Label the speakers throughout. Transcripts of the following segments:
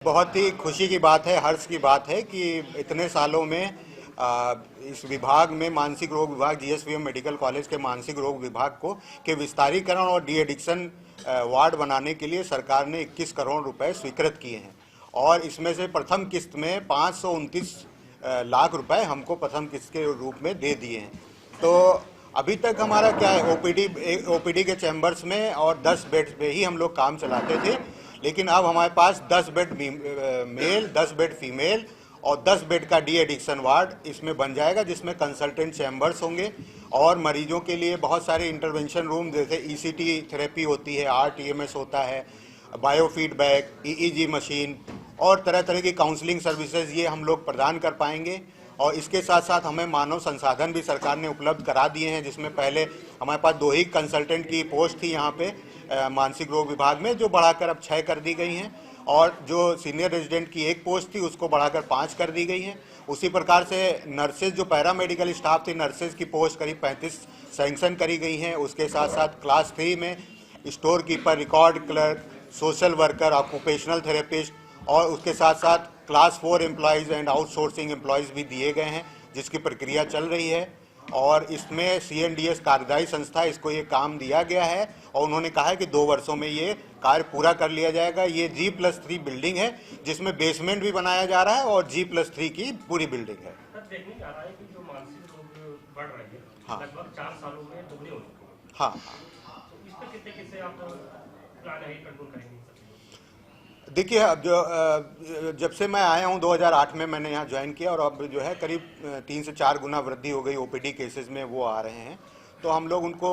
Speaker 1: बहुत ही खुशी की बात है, हर्ष की बात है कि इतने सालों में इस विभाग में मानसिक रोग विभाग जीएसवीएम मेडिकल कॉलेज के मानसिक रोग विभाग को के विस्तारीकरण और डी एडिक्शन वार्ड बनाने के लिए सरकार ने 21 करोड़ रुपए स्वीकृत किए हैं और इसमें से प्रथम किस्त में 529 लाख रुपए हमको प्रथम किस्त के रूप में दे दिए हैं। तो अभी तक हमारा क्या है, ओपीडी के चैम्बर्स में और 10 बेड पे ही हम लोग काम चलाते थे, लेकिन अब हमारे पास 10 बेड मेल, 10 बेड फीमेल और 10 बेड का डी एडिक्शन वार्ड इसमें बन जाएगा, जिसमें कंसल्टेंट चैम्बर्स होंगे और मरीजों के लिए बहुत सारे इंटरवेंशन रूम जैसे ईसीटी थेरेपी होती है, आरटीएमएस होता है, बायोफीडबैक, ईईजी मशीन और तरह तरह की काउंसलिंग सर्विसेज ये हम लोग प्रदान कर पाएंगे। और इसके साथ साथ हमें मानव संसाधन भी सरकार ने उपलब्ध करा दिए हैं, जिसमें पहले हमारे पास 2 ही कंसल्टेंट की पोस्ट थी यहाँ पे मानसिक रोग विभाग में, जो बढ़ाकर अब 6 कर दी गई हैं और जो सीनियर रेजिडेंट की 1 पोस्ट थी उसको बढ़ाकर 5 कर दी गई हैं। उसी प्रकार से नर्सेज, जो पैरामेडिकल स्टाफ थी, नर्सेज की पोस्ट करीब 35 सैंक्शन करी गई हैं। उसके साथ साथ क्लास 3 में store keeper, record clerk, social worker, occupational therapist और उसके साथ साथ class 4 employees and outsourcing employees भी दिए गए हैं, जिसकी प्रक्रिया चल रही है। और इसमें सीएनडीएस कार्यदायी संस्था, इसको ये काम दिया गया है और उन्होंने कहा है कि 2 वर्षों में ये कार्य पूरा कर लिया जाएगा। ये G+3 बिल्डिंग है, जिसमें बेसमेंट भी बनाया जा रहा है और G+3 की पूरी बिल्डिंग है।
Speaker 2: देखने जा रहा है कि जो मानसिक रोग बढ़ रही है,
Speaker 1: हाँ,
Speaker 2: लगभग 4 सालों में दोगुने हो चुके हैं।
Speaker 1: हाँ,
Speaker 2: तो इस पर कितने आप प्लान है कंट्रोल करेंगे?
Speaker 1: देखिए, अब जब से मैं आया हूं 2008 में मैंने यहाँ ज्वाइन किया और अब जो है करीब 3 से 4 गुना वृद्धि हो गई ओपीडी केसेस में, वो आ रहे हैं। तो हम लोग उनको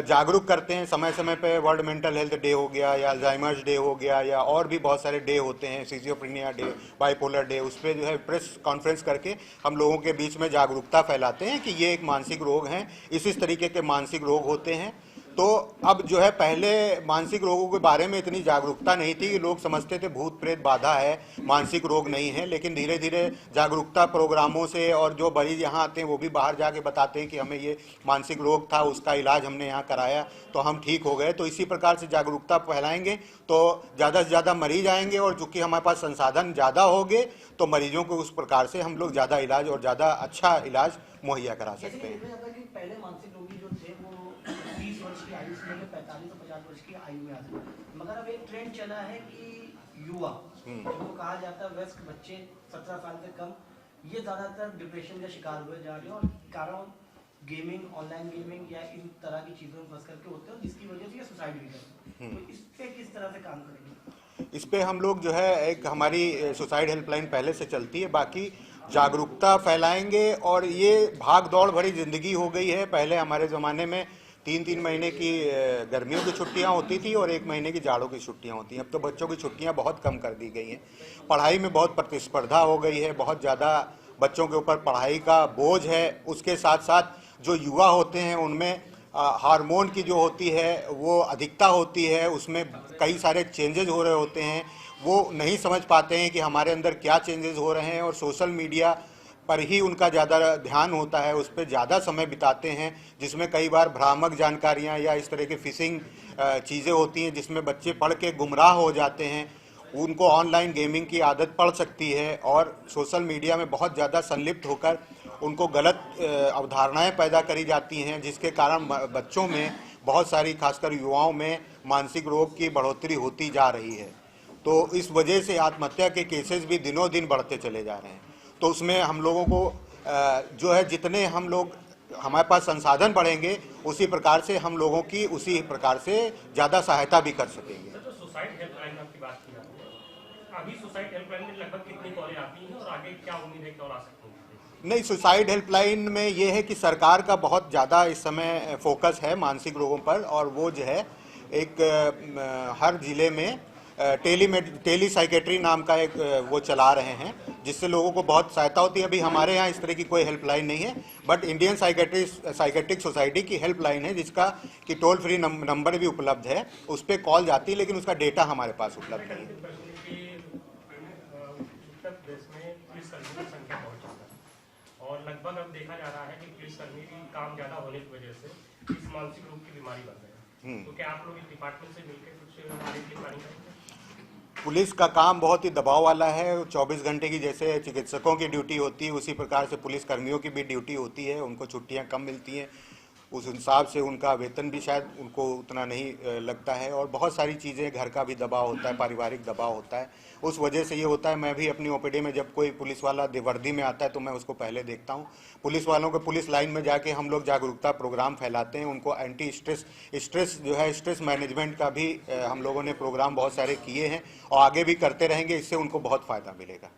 Speaker 1: जागरूक करते हैं समय समय पे। वर्ल्ड मेंटल हेल्थ डे हो गया या अल्जाइमर्स डे हो गया या और भी बहुत सारे डे होते हैं, सिजियोफ्रेनिया डे, बाइपोलर डे, उस पर जो है प्रेस कॉन्फ्रेंस करके हम लोगों के बीच में जागरूकता फैलाते हैं कि ये एक मानसिक रोग है, इस तरीके के मानसिक रोग होते हैं। तो अब जो है, पहले मानसिक रोगों के बारे में इतनी जागरूकता नहीं थी कि लोग समझते थे भूत प्रेत बाधा है, मानसिक रोग नहीं है। लेकिन धीरे धीरे जागरूकता प्रोग्रामों से और जो मरीज यहाँ आते हैं वो भी बाहर जाके बताते हैं कि हमें ये मानसिक रोग था, उसका इलाज हमने यहाँ कराया तो हम ठीक हो गए। तो इसी प्रकार से जागरूकता फैलाएंगे तो ज़्यादा से ज़्यादा मरीज आएंगे और चूँकि हमारे पास संसाधन ज़्यादा होंगे तो मरीजों को उस प्रकार से हम लोग ज़्यादा इलाज और ज़्यादा अच्छा इलाज मुहैया करा सकते हैं।
Speaker 3: पहले मानसिक रोगी जो थे वो 30 वर्ष की आयु से लेकर 45 से 50 वर्ष की आयु में आते हैं, मगर अब एक ट्रेंड चला है कि युवा, जिनको कहा जाता है वयस्क बच्चे 17 साल से कम, ये ज्यादातर डिप्रेशन का शिकार हुए जा रहे हैं और कारण गेमिंग, ऑनलाइन गेमिंग या इन तरह की चीजों में फंस करके होते हैं, जिसकी वजह से ये सुसाइड भी करते हैं। तो इस पे किस तरह से काम करेंगे?
Speaker 1: इस पे हम लोग जो है, एक हमारी सुसाइड हेल्पलाइन पहले से चलती है, बाकी जागरूकता फैलाएंगे। और ये भाग दौड़ भरी जिंदगी हो गई है। पहले हमारे ज़माने में 3-3 महीने की गर्मियों की छुट्टियां होती थी और 1 महीने की जाड़ों की छुट्टियां होती हैं। अब तो बच्चों की छुट्टियां बहुत कम कर दी गई हैं। पढ़ाई में बहुत प्रतिस्पर्धा हो गई है, बहुत ज़्यादा बच्चों के ऊपर पढ़ाई का बोझ है। उसके साथ साथ जो युवा होते हैं उनमें हार्मोन की जो होती है वो अधिकता होती है, उसमें कई सारे चेंजेस हो रहे होते हैं। वो नहीं समझ पाते हैं कि हमारे अंदर क्या चेंजेस हो रहे हैं और सोशल मीडिया पर ही उनका ज़्यादा ध्यान होता है, उस पर ज़्यादा समय बिताते हैं, जिसमें कई बार भ्रामक जानकारियां या इस तरह की फिशिंग चीज़ें होती हैं जिसमें बच्चे पढ़ के गुमराह हो जाते हैं। उनको ऑनलाइन गेमिंग की आदत पड़ सकती है और सोशल मीडिया में बहुत ज़्यादा संलिप्त होकर उनको गलत अवधारणाएं पैदा करी जाती हैं, जिसके कारण बच्चों में बहुत सारी, खासकर युवाओं में मानसिक रोग की बढ़ोतरी होती जा रही है। तो इस वजह से आत्महत्या के केसेस भी दिनों दिन बढ़ते चले जा रहे हैं। तो उसमें हम लोगों को जो है, जितने हम लोग, हमारे पास संसाधन बढ़ेंगे उसी प्रकार से हम लोगों की उसी प्रकार से ज़्यादा सहायता भी कर सकेंगे।
Speaker 2: सर, जो सुसाइड हेल्पलाइन आपकी बात की जाती है, अभी सुसाइड हेल्पलाइन में लगभग कितनी कॉलें आती हैं और आगे क्या उम्मीद है कि और आ सकती है?
Speaker 1: नहीं, सुसाइड हेल्पलाइन में ये है कि सरकार का बहुत ज़्यादा इस समय फोकस है मानसिक रोगों पर, और वो जो है एक हर जिले में टेली साइकेट्री नाम का एक वो चला रहे हैं, जिससे लोगों को बहुत सहायता होती है। अभी हमारे यहाँ इस तरह की कोई हेल्पलाइन नहीं है, बट इंडियन साइकेट्रिक सोसाइटी की हेल्पलाइन है, जिसका कि टोल फ्री नंबर भी उपलब्ध है। उस पर कॉल जाती है, लेकिन उसका डेटा हमारे पास उपलब्ध नहीं है।
Speaker 2: और लगभग अब देखा जा रहा है कि पुलिसकर्मी भी काम ज्यादा होने की वजह से इस मानसिक रोग की बीमारी बढ़ रही है। तो क्या आप लोग इस डिपार्टमेंट से मिलकर कुछ आगे की प्लानिंग करेंगे?
Speaker 1: पुलिस का काम बहुत ही दबाव वाला है। 24 घंटे की जैसे चिकित्सकों की ड्यूटी होती है उसी प्रकार से पुलिस कर्मियों की भी ड्यूटी होती है। उनको छुट्टियां कम मिलती हैं, उस हिसाब से उनका वेतन भी शायद उनको उतना नहीं लगता है। और बहुत सारी चीज़ें, घर का भी दबाव होता है, पारिवारिक दबाव होता है, उस वजह से ये होता है। मैं भी अपनी ओपीडी में जब कोई पुलिस वाला वर्दी में आता है तो मैं उसको पहले देखता हूँ। पुलिस वालों को पुलिस लाइन में जाके हम लोग जागरूकता प्रोग्राम फैलाते हैं। उनको एंटी स्ट्रेस जो है, स्ट्रेस मैनेजमेंट का भी हम लोगों ने प्रोग्राम बहुत सारे किए हैं और आगे भी करते रहेंगे। इससे उनको बहुत फ़ायदा मिलेगा।